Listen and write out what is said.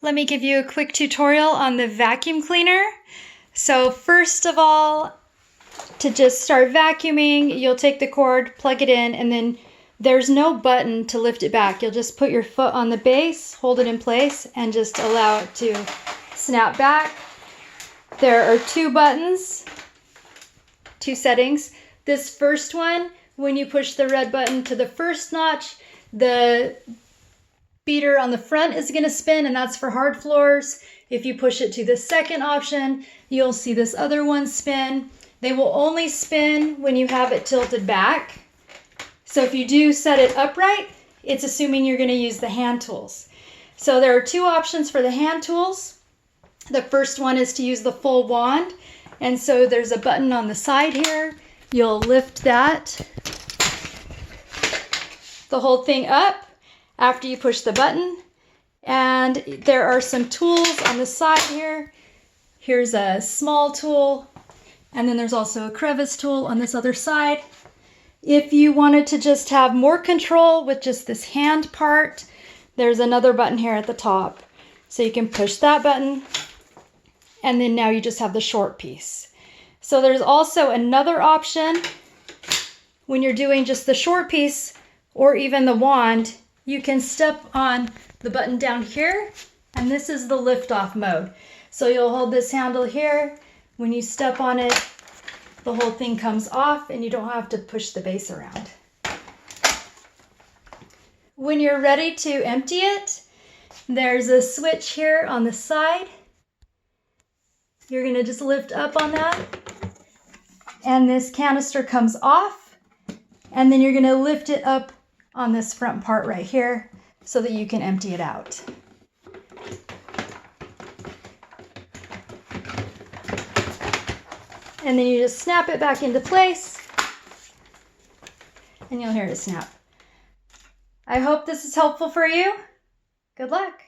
Let me give you a quick tutorial on the vacuum cleaner. So first of all, to just start vacuuming, you'll take the cord, plug it in, and then there's no button to lift it back. You'll just put your foot on the base, hold it in place, and just allow it to snap back. There are two buttons, two settings. This first one, when you push the red button to the first notch, the beater on the front is going to spin, and that's for hard floors. If you push it to the second option, you'll see this other one spin. They will only spin when you have it tilted back. So if you do set it upright, it's assuming you're going to use the hand tools. So there are two options for the hand tools. The first one is to use the full wand. And so there's a button on the side here. You'll lift that, the whole thing up after you push the button. And there are some tools on the side here. Here's a small tool, and then there's also a crevice tool on this other side. If you wanted to just have more control with just this hand part, there's another button here at the top. So you can push that button, and then now you just have the short piece. So there's also another option when you're doing just the short piece or even the wand. You can step on the button down here, and this is the lift off mode. So you'll hold this handle here. When you step on it, the whole thing comes off and you don't have to push the base around. When you're ready to empty it, there's a switch here on the side. You're going to just lift up on that, and this canister comes off, and then you're going to lift it up on this front part right here so that you can empty it out. And then you just snap it back into place, and you'll hear it snap. I hope this is helpful for you. Good luck.